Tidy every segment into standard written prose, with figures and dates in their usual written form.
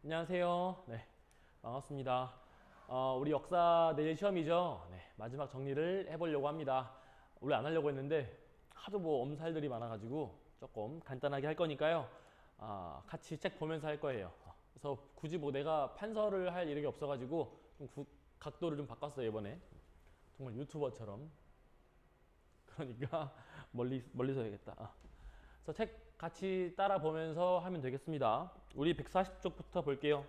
안녕하세요. 네, 반갑습니다. 우리 역사 내일 시험이죠. 네, 마지막 정리를 해보려고 합니다. 원래 안 하려고 했는데 하도 뭐 엄살들이 많아가지고 조금 간단하게 할 거니까요. 같이 책 보면서 할 거예요. 그래서 굳이 뭐 내가 판서를 할 이력이 없어가지고 좀 각도를 좀 바꿨어요 이번에. 정말 유튜버처럼. 그러니까 멀리서 해야겠다. 그래서 책 같이 따라 보면서 하면 되겠습니다. 우리 140쪽부터 볼게요.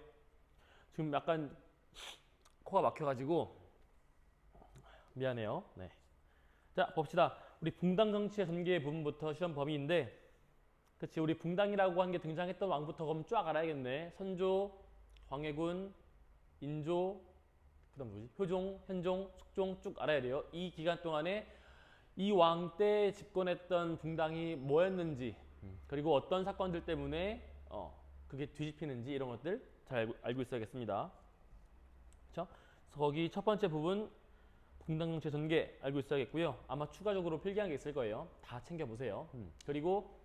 지금 약간 코가 막혀가지고 미안해요. 네. 자, 봅시다. 우리 붕당 정치의 전개 부분부터 시험 범위인데, 그치, 우리 붕당이라고 한 게 등장했던 왕부터 그럼 쫙 알아야겠네. 선조, 광해군, 인조, 그 다음 뭐지? 효종, 현종, 숙종 쭉 알아야 돼요. 이 기간 동안에 이 왕 때 집권했던 붕당이 뭐였는지, 그리고 어떤 사건들 때문에 그게 뒤집히는지 이런 것들 잘 알고 있어야겠습니다. 그렇죠? 그래서 거기 첫 번째 부분 붕당 정치 전개 알고 있어야겠고요. 아마 추가적으로 필기한 게 있을 거예요. 다 챙겨보세요. 그리고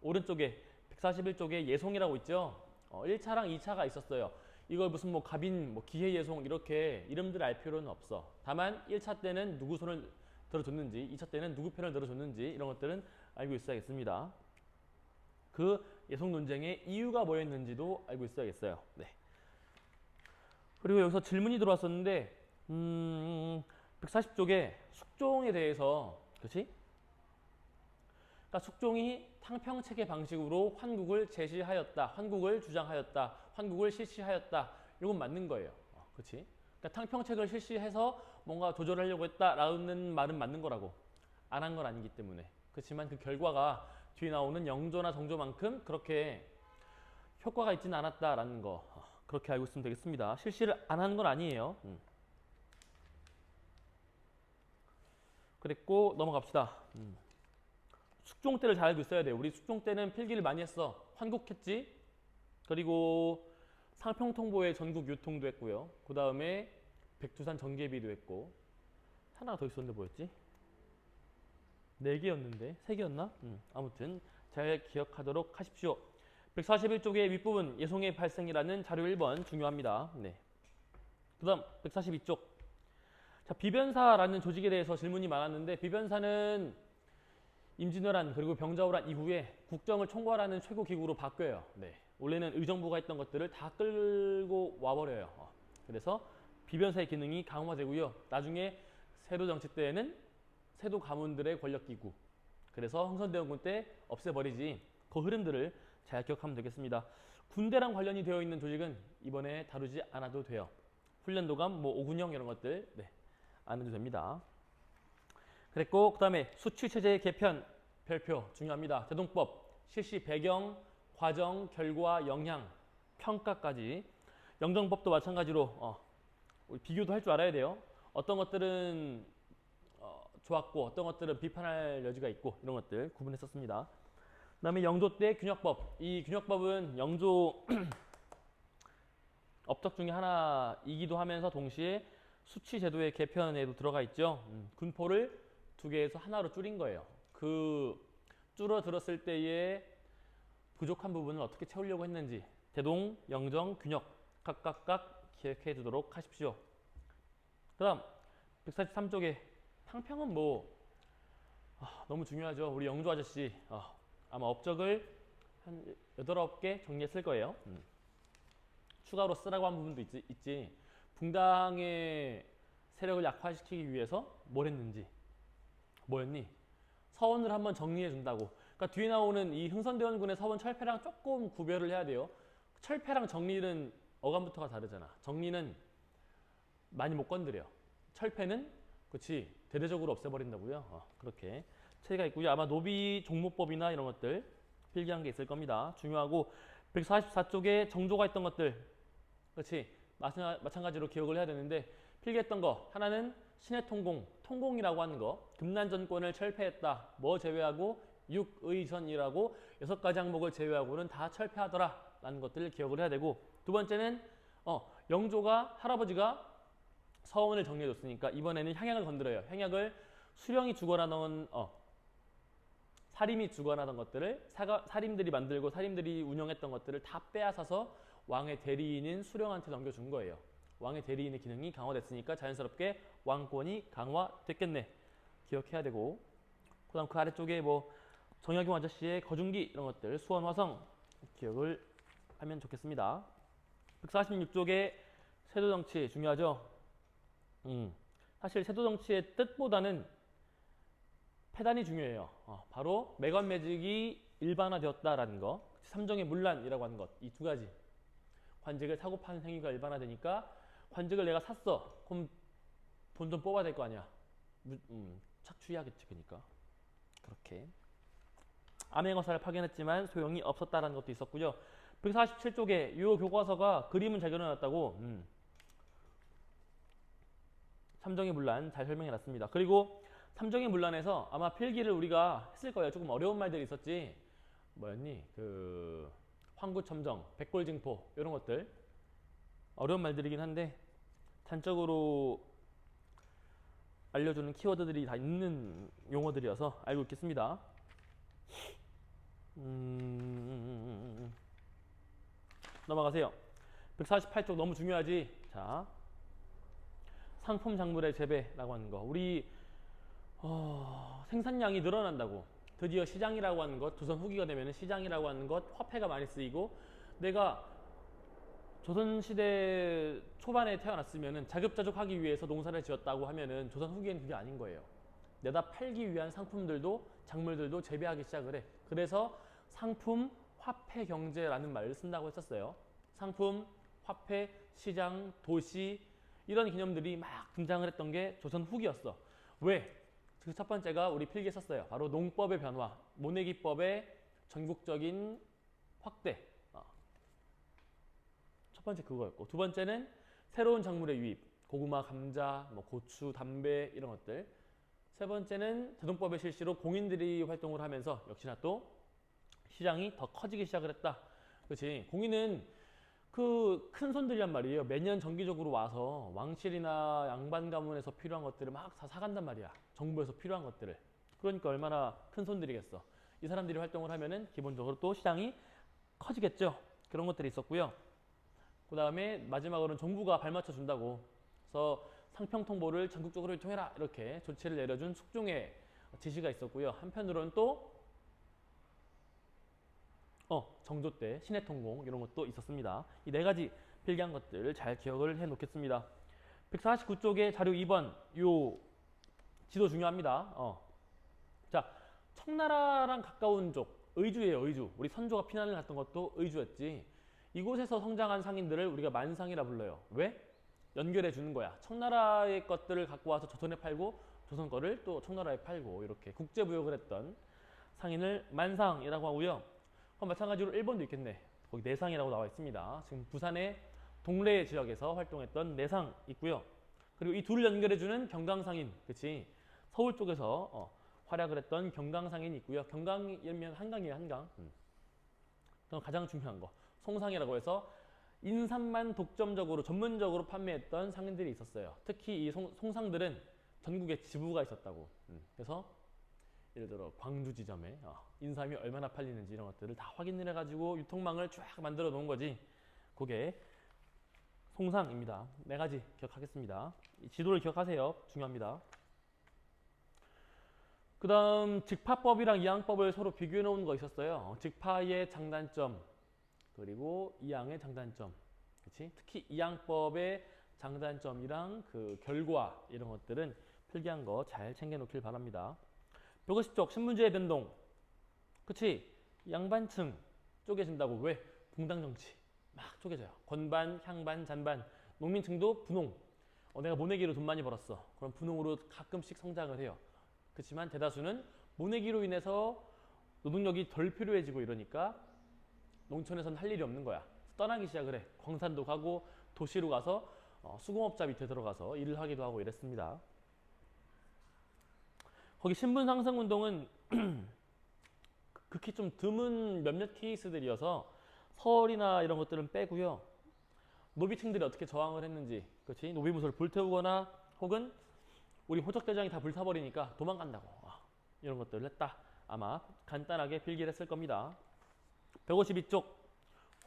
오른쪽에 141쪽에 예송이라고 있죠. 1차랑 2차가 있었어요. 이걸 무슨 뭐 갑인, 뭐 기해예송 이렇게 이름들 알 필요는 없어. 다만 1차 때는 누구 손을 들어줬는지, 2차 때는 누구 편을 들어줬는지 이런 것들은 알고 있어야겠습니다. 그 예송 논쟁의 이유가 뭐였는지도 알고 있어야겠어요. 네. 그리고 여기서 질문이 들어왔었는데 140쪽에 숙종에 대해서, 그렇지? 그러니까 숙종이 탕평체계 방식으로 환국을 제시하였다, 환국을 주장하였다, 환국을 실시하였다. 이건 맞는 거예요. 그렇지? 그러니까 탕평책을 실시해서 뭔가 조절하려고 했다라는 말은 맞는 거라고. 안 한 건 아니기 때문에. 그렇지만 그 결과가 뒤에 나오는 영조나 정조만큼 그렇게 효과가 있지는 않았다라는 거. 그렇게 알고 있으면 되겠습니다. 실시를 안 하는 건 아니에요. 그랬고 넘어갑시다. 숙종 때를 잘 알고 있어야 돼요. 우리 숙종 때는 필기를 많이 했어. 환국했지. 그리고 상평통보의 전국 유통도 했고요. 그 다음에 백두산 전개비도 했고, 하나가 더 있었는데 뭐였지? 네 개였는데 세 개였나? 아무튼 잘 기억하도록 하십시오. 141쪽의 윗부분 예송의 발생이라는 자료 1번 중요합니다. 네. 그 다음 142쪽. 자, 비변사라는 조직에 대해서 질문이 많았는데, 비변사는 임진왜란 그리고 병자호란 이후에 국정을 총괄하는 최고 기구로 바뀌어요. 네. 원래는 의정부가 했던 것들을 다 끌고 와버려요. 그래서 비변사의 기능이 강화되고요. 나중에 세도 정치 때에는 세도 가문들의 권력기구. 그래서 흥선대원군 때 없애버리지. 그 흐름들을 잘 기억하면 되겠습니다. 군대랑 관련이 되어 있는 조직은 이번에 다루지 않아도 돼요. 훈련도감, 뭐 오군영 이런 것들 안 해도 됩니다. 그랬고, 그 다음에 수취체제 개편 별표 중요합니다. 제동법 실시 배경, 과정, 결과, 영향, 평가까지. 영정법도 마찬가지로 우리 비교도 할 줄 알아야 돼요. 어떤 것들은 좋았고 어떤 것들은 비판할 여지가 있고 이런 것들 구분했었습니다. 그 다음에 영조 때 균역법. 이 균역법은 영조 업적 중에 하나이기도 하면서 동시에 수치 제도의 개편에도 들어가 있죠. 군포를 두 개에서 하나로 줄인 거예요. 그 줄어들었을 때의 부족한 부분을 어떻게 채우려고 했는지 대동, 영정, 균역 각각 기억해 두도록 하십시오. 그 다음 143쪽에 탕평은 뭐 너무 중요하죠. 우리 영조 아저씨 아마 업적을 한 8, 9개 정리했을 거예요. 추가로 쓰라고 한 부분도 있지. 붕당의 세력을 약화시키기 위해서 뭘 했는지. 뭐였니? 서원을 한번 정리해 준다고. 그러니까 뒤에 나오는 이 흥선대원군의 서원 철폐랑 조금 구별을 해야 돼요. 철폐랑 정리는 어감부터가 다르잖아. 정리는 많이 못 건드려. 철폐는 그렇지 대대적으로 없애버린다고요. 그렇게 차이가 있고요. 아마 노비 종목법이나 이런 것들 필기한 게 있을 겁니다. 중요하고 144쪽에 정조가 있던 것들, 그렇지 마찬가지로 기억을 해야 되는데, 필기했던 거 하나는 신해 통공이라고 하는 거, 금난 정권을 철폐했다. 뭐 제외하고 육의선이라고 6가지 항목을 제외하고는 다 철폐하더라 라는 것들을 기억을 해야 되고, 두 번째는 영조가 할아버지가 서원을 정리해 줬으니까 이번에는 향약을 건드려요. 향약을 수령이 주거나 사림이 주거나 하던 것들을 사림들이 만들고 사림들이 운영했던 것들을 다 빼앗아서 왕의 대리인인 수령한테 넘겨준 거예요. 왕의 대리인의 기능이 강화됐으니까 자연스럽게 왕권이 강화됐겠네. 기억해야 되고, 그다음 그 아래쪽에 뭐 정약용 아저씨의 거중기 이런 것들, 수원화성 기억을 하면 좋겠습니다. 146쪽에 세도정치 중요하죠. 사실 세도정치의 뜻보다는 패단이 중요해요. 바로 매관매직이 일반화되었다라는 거, 삼정의 문란이라고 하는 것, 이 두 가지. 관직을 사고 파는 행위가 일반화되니까 관직을 내가 샀어. 그럼 돈 좀 뽑아야 될 거 아니야. 착취해야겠지. 그러니까 그렇게 암행어사를 파견했지만 소용이 없었다라는 것도 있었고요. 147쪽에 이 교과서가 그림은 잘 그려놨다고 삼정의 문란 잘 설명해놨습니다. 그리고 삼정의 문란에서 아마 필기를 우리가 했을 거예요. 조금 어려운 말들이 있었지. 뭐였니? 그 황구첨정, 백골징포 이런 것들 어려운 말들이긴 한데 단적으로 알려주는 키워드들이 다 있는 용어들이어서 알고 있겠습니다. 넘어가세요. 148쪽 너무 중요하지. 자, 상품 작물의 재배라고 하는 거. 우리 생산량이 늘어난다고. 드디어 시장이라고 하는 것, 조선 후기가 되면 시장이라고 하는 것, 화폐가 많이 쓰이고, 내가 조선시대 초반에 태어났으면 자급자족하기 위해서 농사를 지었다고 하면은 조선 후기에는 그게 아닌 거예요. 내다 팔기 위한 상품들도, 작물들도 재배하기 시작을 해. 그래서 상품, 화폐 경제라는 말을 쓴다고 했었어요. 상품, 화폐, 시장, 도시 이런 개념들이 막 등장을 했던 게 조선 후기였어. 왜? 그 첫 번째가 우리 필기에 썼어요. 바로 농법의 변화, 모내기법의 전국적인 확대. 첫 번째 그거였고, 두 번째는 새로운 작물의 유입, 고구마, 감자, 뭐 고추, 담배 이런 것들. 세 번째는 대동법의 실시로 공인들이 활동을 하면서 역시나 또 시장이 더 커지기 시작을 했다. 그렇지? 공인은 그 큰 손들이란 말이에요. 매년 정기적으로 와서 왕실이나 양반 가문에서 필요한 것들을 막 다 사간단 말이야. 정부에서 필요한 것들을. 그러니까 얼마나 큰 손들이겠어. 이 사람들이 활동을 하면은 기본적으로 또 시장이 커지겠죠. 그런 것들이 있었고요. 그 다음에 마지막으로는 정부가 발맞춰 준다고. 그래서 상평통보를 전국적으로 유통해라 이렇게 조치를 내려준 숙종의 지시가 있었고요. 한편으로는 또 정조 때 신해통공 이런 것도 있었습니다. 이 네 가지 필기한 것들 잘 기억을 해 놓겠습니다. 149쪽에 자료 2번 요 지도 중요합니다. 자, 청나라랑 가까운 쪽 의주예요. 의주. 우리 선조가 피난을 갔던 것도 의주였지. 이곳에서 성장한 상인들을 우리가 만상이라 불러요. 왜? 연결해 주는 거야. 청나라의 것들을 갖고 와서 조선에 팔고 조선 거를 또 청나라에 팔고 이렇게 국제부역을 했던 상인을 만상이라고 하고요. 그럼 마찬가지로 일본도 있겠네. 거기 내상이라고 나와 있습니다. 지금 부산의 동래 지역에서 활동했던 내상 있고요. 그리고 이 둘을 연결해주는 경강상인, 그치? 서울 쪽에서 활약을 했던 경강상인이 있고요. 경강이면 한강이에요, 한강. 그럼 가장 중요한 거, 송상이라고 해서 인삼만 독점적으로 전문적으로 판매했던 상인들이 있었어요. 특히 이 송상들은 전국에 지부가 있었다고. 그래서 예를 들어 광주 지점에 인삼이 얼마나 팔리는지 이런 것들을 다 확인을 해가지고 유통망을 쫙 만들어 놓은 거지. 그게 송상입니다. 네 가지 기억하겠습니다. 이 지도를 기억하세요. 중요합니다. 그 다음 직파법이랑 이항법을 서로 비교해 놓은 거 있었어요. 직파의 장단점 그리고 이항의 장단점. 그치? 특히 이항법의 장단점이랑 그 결과 이런 것들은 필기한 거 잘 챙겨 놓길 바랍니다. 150쪽 신문지의 변동. 그치? 양반층 쪼개진다고. 왜? 붕당정치 막 쪼개져요. 권반, 향반, 잔반. 농민층도 분홍. 내가 모내기로 돈 많이 벌었어. 그럼 분홍으로 가끔씩 성장을 해요. 그렇지만 대다수는 모내기로 인해서 노동력이 덜 필요해지고 이러니까 농촌에서는 할 일이 없는 거야. 떠나기 시작을 해. 광산도 가고 도시로 가서 수공업자 밑에 들어가서 일을 하기도 하고 이랬습니다. 거기 신분 상승 운동은 극히 좀 드문 몇몇 케이스들이어서 서울이나 이런 것들은 빼고요. 노비층들이 어떻게 저항을 했는지, 그렇지? 노비무소를 불태우거나 혹은 우리 호적대장이 다 불타버리니까 도망간다고 이런 것들을 했다. 아마 간단하게 필기를 했을 겁니다. 152쪽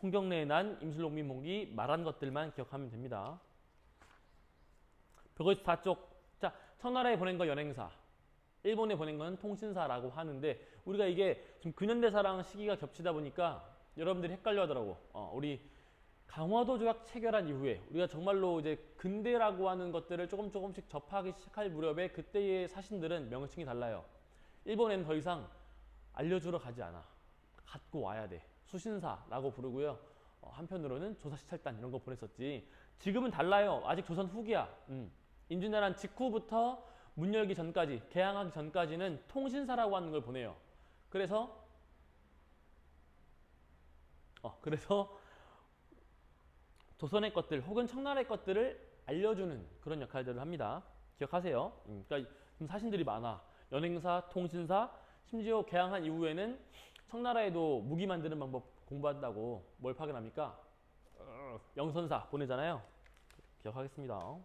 홍경래의 난, 임실농민몽기 말한 것들만 기억하면 됩니다. 154쪽. 자, 청나라에 보낸 거 연행사, 일본에 보낸 건 통신사라고 하는데 우리가 이게 좀 근현대사랑 시기가 겹치다 보니까 여러분들이 헷갈려 하더라고. 우리 강화도 조약 체결한 이후에 우리가 정말로 이제 근대라고 하는 것들을 조금씩 접하기 시작할 무렵에 그때의 사신들은 명칭이 달라요. 일본에는 더 이상 알려주러 가지 않아. 갖고 와야 돼. 수신사라고 부르고요. 한편으로는 조사시찰단 이런 거 보냈었지. 지금은 달라요. 아직 조선 후기야. 임진왜란 직후부터 문 열기 전까지, 개항하기 전까지는 통신사라고 하는 걸 보내요. 그래서 조선의 것들 혹은 청나라의 것들을 알려주는 그런 역할들을 합니다. 기억하세요. 그러니까 사신들이 많아. 연행사, 통신사, 심지어 개항한 이후에는 청나라에도 무기 만드는 방법 공부한다고 뭘 파견합니까? 영선사 보내잖아요. 기억하겠습니다.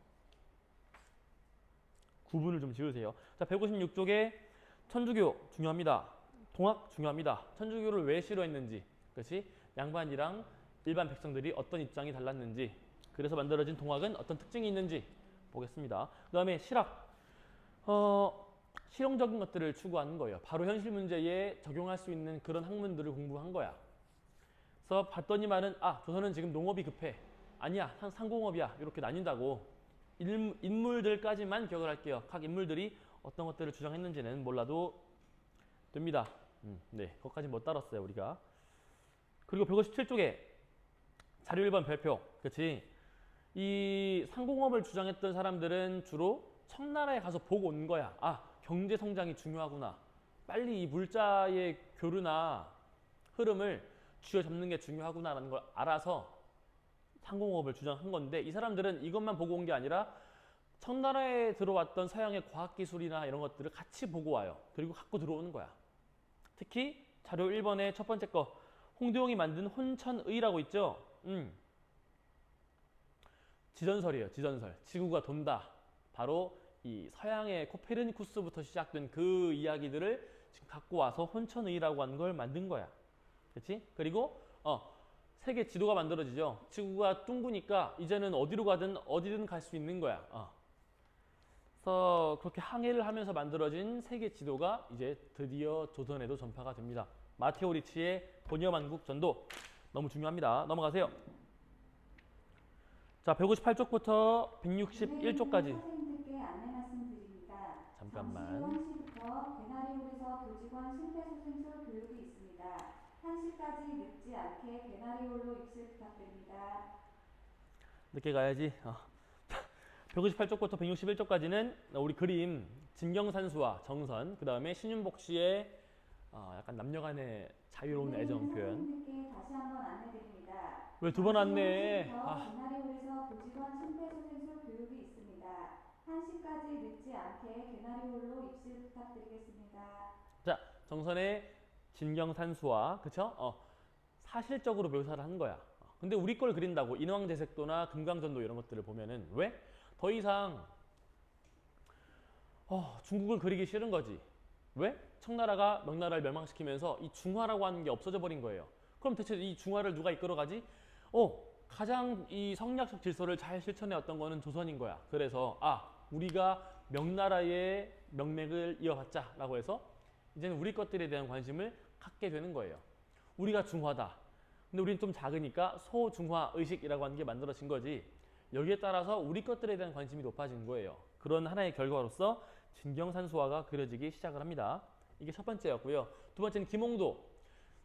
구분을 좀 지으세요. 자, 156쪽에 천주교 중요합니다. 동학 중요합니다. 천주교를 왜 싫어했는지, 그렇지? 양반이랑 일반 백성들이 어떤 입장이 달랐는지, 그래서 만들어진 동학은 어떤 특징이 있는지 보겠습니다. 그 다음에 실학, 실용적인 것들을 추구하는 거예요. 바로 현실 문제에 적용할 수 있는 그런 학문들을 공부한 거야. 그래서 봤더니만은 조선은 지금 농업이 급해. 아니야, 상공업이야. 이렇게 나뉜다고. 인물들까지만 기억을 할게요. 각 인물들이 어떤 것들을 주장했는지는 몰라도 됩니다. 네, 그것까지 못 다뤘어요, 우리가. 그리고 157쪽에 자료 1번 별표. 그렇지? 이 상공업을 주장했던 사람들은 주로 청나라에 가서 보고 온 거야. 경제 성장이 중요하구나. 빨리 이 물자의 교류나 흐름을 쥐어잡는 게 중요하구나라는 걸 알아서 상공업을 주장한 건데, 이 사람들은 이것만 보고 온 게 아니라 청나라에 들어왔던 서양의 과학기술이나 이런 것들을 같이 보고 와요. 그리고 갖고 들어오는 거야. 특히 자료 1번의 첫 번째 거, 홍대용이 만든 혼천의라고 있죠. 지전설이에요. 지전설. 지구가 돈다. 바로 이 서양의 코페르니쿠스부터 시작된 그 이야기들을 지금 갖고 와서 혼천의라고 하는 걸 만든 거야. 그렇지? 그리고 세계 지도가 만들어지죠. 지구가 둥그니까 이제는 어디로 가든 어디든 갈 수 있는 거야. 그래서 그렇게 항해를 하면서 만들어진 세계 지도가 이제 드디어 조선에도 전파가 됩니다. 마테오 리치의 본여만국 전도 너무 중요합니다. 넘어가세요. 자, 158쪽부터 161쪽까지. 선생님들께 안내 말씀드립니다. 잠깐만. 정시 1시부터 베나리홀에서 교직원 심폐소생술 교육이 있습니다. 1시까지 늦지 않게 베나리홀로 입실 부탁드립니다. 늦게 가야지. 158쪽부터 161쪽까지는 우리 그림 진경산수와 정선, 그 다음에 신윤복 씨의 약간 남녀간의 자유로운 애정 표현. 선생님들께 다시 한번 안내드립니다. 왜 두 번 안내해? 베나리홀에서 교직원 심폐소생술 교육이 있습니다. 1시까지 늦지 않게 베나리홀로 입실 부탁드리겠습니다. 자, 정선의 진경산수와, 그쵸? 사실적으로 묘사를 한 거야. 근데 우리 걸 그린다고 인왕제색도나 금강전도 이런 것들을 보면은 왜? 더 이상 중국을 그리기 싫은 거지. 왜? 청나라가 명나라를 멸망시키면서 이 중화라고 하는 게 없어져 버린 거예요. 그럼 대체 이 중화를 누가 이끌어가지? 가장 이 성리학적 질서를 잘 실천해 왔던 거는 조선인 거야. 그래서 우리가 명나라의 명맥을 이어받자라고 해서 이제는 우리 것들에 대한 관심을 갖게 되는 거예요. 우리가 중화다. 근데 우리는 좀 작으니까 소중화 의식이라고 하는 게 만들어진 거지. 여기에 따라서 우리 것들에 대한 관심이 높아진 거예요. 그런 하나의 결과로서 진경산수화가 그려지기 시작을 합니다. 이게 첫 번째였고요. 두 번째는 김홍도.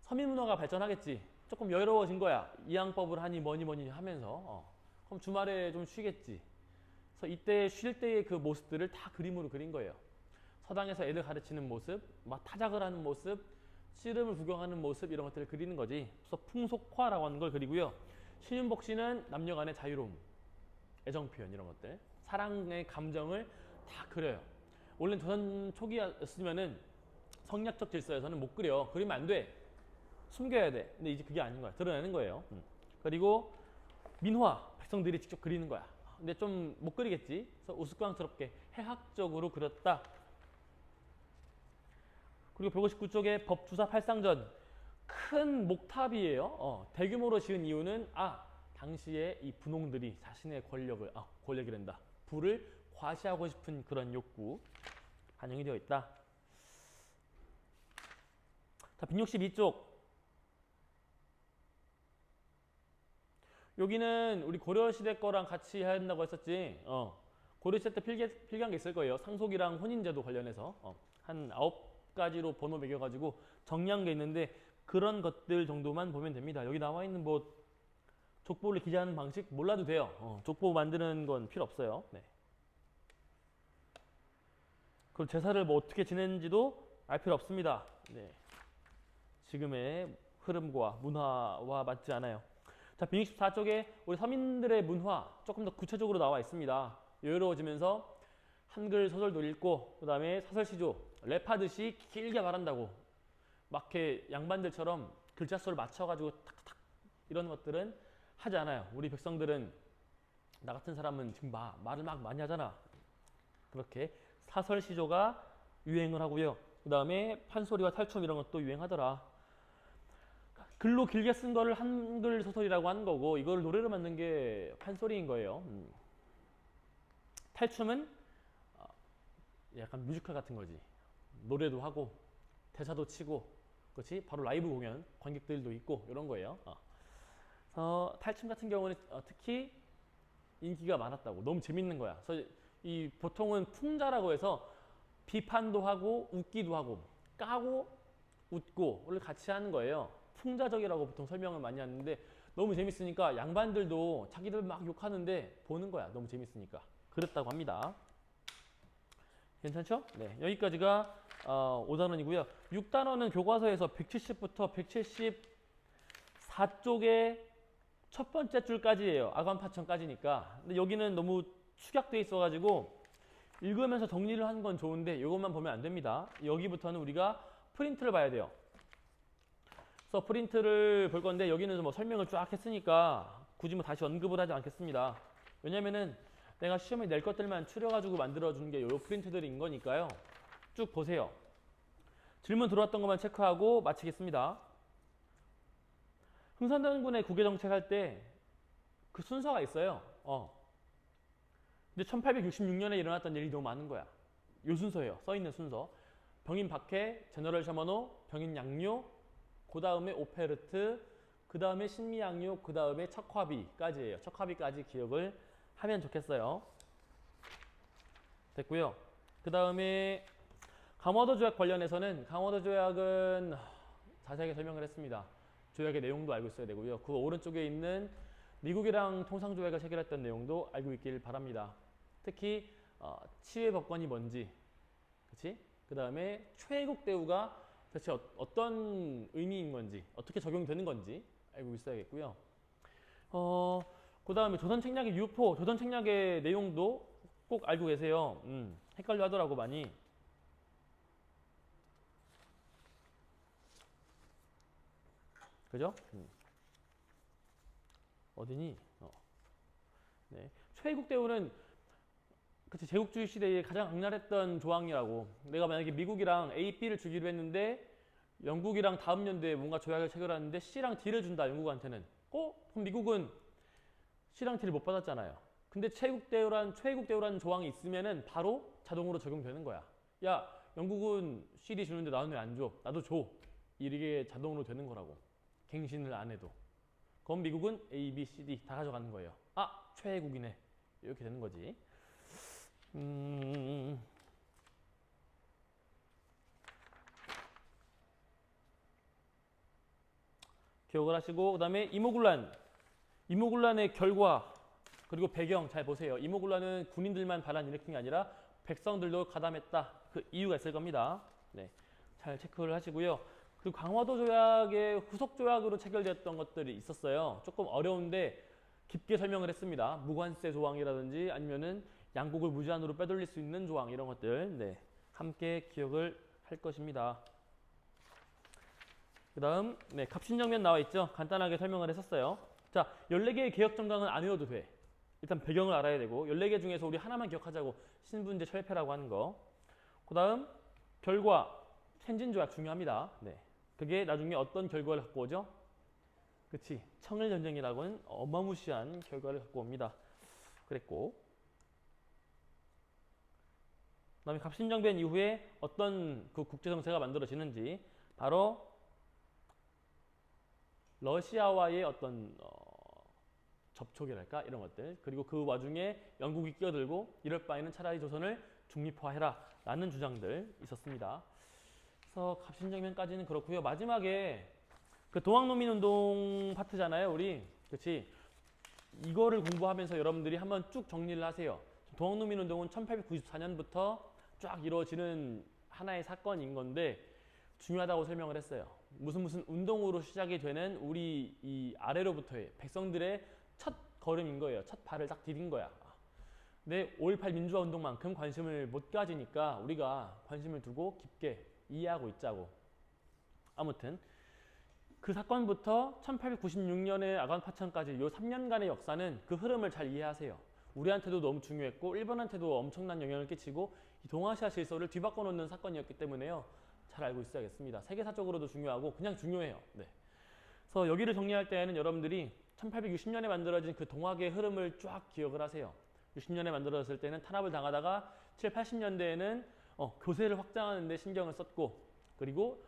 서민문화가 발전하겠지. 조금 여유로워진 거야. 이양법을 하니 뭐니 하면서. 그럼 주말에 좀 쉬겠지. 그래서 이때 쉴 때의 그 모습들을 다 그림으로 그린 거예요. 서당에서 애들 가르치는 모습, 막 타작을 하는 모습, 씨름을 구경하는 모습, 이런 것들을 그리는 거지. 그래서 풍속화라고 하는 걸 그리고요. 신윤복 씨는 남녀 간의 자유로움, 애정 표현 이런 것들, 사랑의 감정을 다 그려요. 원래 조선 초기였으면은 성리학적 질서에서는 못 그려. 그리면 안 돼. 숨겨야 돼. 근데 이제 그게 아닌 거야. 드러내는 거예요. 그리고 민화, 백성들이 직접 그리는 거야. 근데 좀 못 그리겠지. 그래서 우스꽝스럽게 해학적으로 그렸다. 그리고 159쪽에 법주사 팔상전. 큰 목탑이에요. 대규모로 지은 이유는 당시에 이 분홍들이 자신의 권력이란다. 부를 과시하고 싶은 그런 욕구 반영이 되어 있다. 자, 162쪽. 여기는 우리 고려시대 거랑 같이 해야 된다고 했었지. 고려시대 때 필기한 게 있을 거예요. 상속이랑 혼인제도 관련해서 한 9가지로 번호 매겨가지고 정리한 게 있는데 그런 것들 정도만 보면 됩니다. 여기 나와 있는 뭐 족보를 기재하는 방식 몰라도 돼요. 족보 만드는 건 필요 없어요. 네. 그리고 제사를 뭐 어떻게 지냈는지도 알 필요 없습니다. 네. 지금의 흐름과 문화와 맞지 않아요. 자, 164쪽에 우리 서민들의 문화 조금 더 구체적으로 나와 있습니다. 여유로워지면서 한글 소설도 읽고 그 다음에 사설시조 랩하듯이 길게 말한다고 막 이렇게 양반들처럼 글자 수를 맞춰가지고 탁탁탁 이런 것들은 하지 않아요. 우리 백성들은 나 같은 사람은 지금 말을 막 많이 하잖아. 그렇게 사설시조가 유행을 하고요. 그 다음에 판소리와 탈춤 이런 것도 유행하더라. 글로 길게 쓴 거를 한글 소설이라고 하는 거고 이걸 노래로 만든 게 판소리인 거예요. 탈춤은 약간 뮤지컬 같은 거지. 노래도 하고 대사도 치고 그렇지? 바로 라이브 공연 관객들도 있고 이런 거예요. 탈춤 같은 경우는 특히 인기가 많았다고. 너무 재밌는 거야. 그래서 이 보통은 풍자라고 해서 비판도 하고 웃기도 하고 까고 웃고를 같이 하는 거예요. 풍자적이라고 보통 설명을 많이 하는데 너무 재밌으니까 양반들도 자기들 막 욕하는데 보는 거야. 너무 재밌으니까. 그랬다고 합니다. 괜찮죠? 네, 여기까지가 5단원이고요. 6단원은 교과서에서 170부터 174쪽의 첫 번째 줄까지예요. 아관파천까지니까. 근데 여기는 너무 축약돼 있어가지고 읽으면서 정리를 하는 건 좋은데 이것만 보면 안 됩니다. 여기부터는 우리가 프린트를 봐야 돼요. 그래서 프린트를 볼 건데 여기는 뭐 설명을 쫙 했으니까 굳이 뭐 다시 언급을 하지 않겠습니다. 왜냐면은 내가 시험에 낼 것들만 추려가지고 만들어준 게 요 프린트들인 거니까요. 쭉 보세요. 질문 들어왔던 것만 체크하고 마치겠습니다. 흥선단군의 국외정책 할 때 그 순서가 있어요. 근데 1866년에 일어났던 일이 너무 많은 거야. 요 순서예요. 써있는 순서. 병인 박해, 제너럴 셔머노, 병인 양료, 그 다음에 오페르트, 그 다음에 신미양요, 그 다음에 척화비까지예요. 척화비까지 기억을 하면 좋겠어요. 됐고요. 그 다음에 강화도 조약 관련해서는 강화도 조약은 자세하게 설명을 했습니다. 조약의 내용도 알고 있어야 되고요. 그 오른쪽에 있는 미국이랑 통상조약을 체결했던 내용도 알고 있길 바랍니다. 특히 치외 법권이 뭔지, 그치? 그 다음에 최애국 대우가 대체 어떤 의미인 건지, 어떻게 적용되는 건지 알고 있어야겠고요. 그 다음에 조선책략의 유포, 조선책략의 내용도 꼭 알고 계세요. 헷갈려 하더라고 많이. 그죠? 어디니? 네. 최애국 대우는 그치, 제국주의 시대에 가장 악랄했던 조항이라고. 내가 만약에 미국이랑 A, B를 주기로 했는데 영국이랑 다음 연도에 뭔가 조약을 체결하는데 C랑 D를 준다, 영국한테는. 그럼 미국은 C랑 D를 못 받았잖아요. 근데 최애국 대우라는 조항이 있으면은 바로 자동으로 적용되는 거야. 야, 영국은 C, D 주는데 나는 왜 안 줘? 나도 줘. 이게 자동으로 되는 거라고. 갱신을 안 해도. 그럼 미국은 A, B, C, D 다 가져가는 거예요. 최애국이네. 이렇게 되는 거지. 기억을 하시고, 그 다음에 이모군란의 결과 그리고 배경 잘 보세요. 이모군란은 군인들만 반란 일으킨 게 아니라 백성들도 가담했다. 그 이유가 있을 겁니다. 네, 잘 체크를 하시고요. 그리고 강화도 조약의 후속 조약으로 체결됐던 것들이 있었어요. 조금 어려운데 깊게 설명을 했습니다. 무관세 조항이라든지 아니면은 양국을 무제한으로 빼돌릴 수 있는 조항 이런 것들 함께 기억을 할 것입니다. 그 다음 갑신정면 나와 있죠. 간단하게 설명을 했었어요. 자, 14개의 개혁정강은 안 외워도 돼. 일단 배경을 알아야 되고 14개 중에서 우리 하나만 기억하자고. 신분제 철폐라고 하는 거. 그 다음 결과, 텐진조약 중요합니다. 그게 나중에 어떤 결과를 갖고 오죠? 그치? 청일전쟁이라고는 어마무시한 결과를 갖고 옵니다. 그랬고, 그다음에 갑신정변 이후에 어떤 그 국제 정세가 만들어지는지 바로 러시아와의 어떤 접촉이랄까 이런 것들, 그리고 그 와중에 영국이 끼어들고 이럴 바에는 차라리 조선을 중립화해라 라는 주장들 있었습니다. 그래서 갑신정변까지는 그렇고요. 마지막에 그 동학농민운동 파트잖아요, 우리. 그렇지? 이거를 공부하면서 여러분들이 한번 쭉 정리를 하세요. 동학농민운동은 1894년부터 쫙 이루어지는 하나의 사건인 건데 중요하다고 설명을 했어요. 무슨 운동으로 시작이 되는 우리 이 아래로부터의 백성들의 첫 걸음인 거예요. 첫 발을 딱 디딘 거야. 근데 5.18 민주화 운동만큼 관심을 못 가지니까 우리가 관심을 두고 깊게 이해하고 있자고. 아무튼 그 사건부터 1896년의 아간 파천까지 요 3년간의 역사는 그 흐름을 잘 이해하세요. 우리한테도 너무 중요했고 일본한테도 엄청난 영향을 끼치고 이 동아시아 질서를 뒤바꿔 놓는 사건이었기 때문에요. 잘 알고 있어야겠습니다. 세계사적으로도 중요하고 그냥 중요해요. 네. 그래서 여기를 정리할 때에는 여러분들이 1860년에 만들어진 그 동학의 흐름을 쫙 기억을 하세요. 60년에 만들어졌을 때는 탄압을 당하다가 7, 80년대에는 교세를 확장하는 데 신경을 썼고, 그리고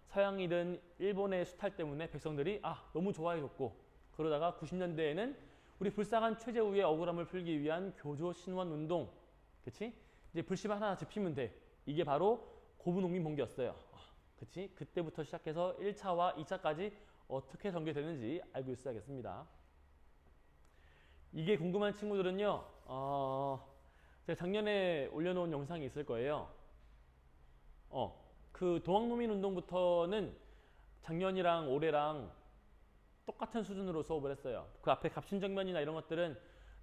서양이든 일본의 수탈 때문에 백성들이 너무 좋아해줬고, 그러다가 90년대에는 우리 불쌍한 최재우의 억울함을 풀기 위한 교조 신원 운동, 그치? 이제 불씨 하나 지피면 돼. 이게 바로 고분농민봉기였어요. 그치? 그때부터 시작해서 1차와 2차까지 어떻게 전개되는지 알고 있어야겠습니다. 이게 궁금한 친구들은요, 제가 작년에 올려놓은 영상이 있을 거예요. 그 동학농민운동부터는 작년이랑 올해랑 똑같은 수준으로 수업을 했어요. 그 앞에 갑신정변이나 이런 것들은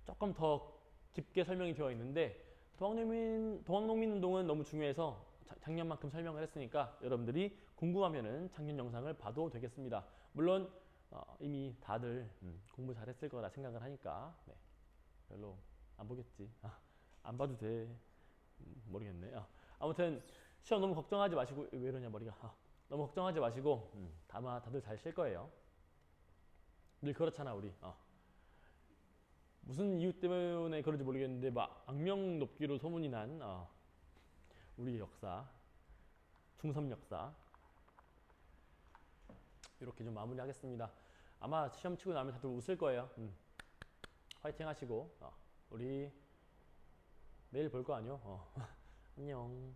조금 더 깊게 설명이 되어 있는데 동학농민운동은 너무 중요해서 작년만큼 설명을 했으니까 여러분들이 궁금하면은 작년 영상을 봐도 되겠습니다. 물론 이미 다들 공부 잘했을 거라 생각을 하니까 네, 별로 안 보겠지. 안 봐도 돼. 모르겠네. 아무튼 시험 너무 걱정하지 마시고, 왜 이러냐 머리가. 너무 걱정하지 마시고 아마 다들 잘 쉴 거예요. 늘 그렇잖아 우리. 무슨 이유 때문에 그런지 모르겠는데 막 악명 높기로 소문이 난 우리 역사, 중섭 역사 이렇게 좀 마무리하겠습니다. 아마 시험 치고 나면 다들 웃을 거예요. 화이팅 하시고 우리 내일 볼 거 아니요? 안녕.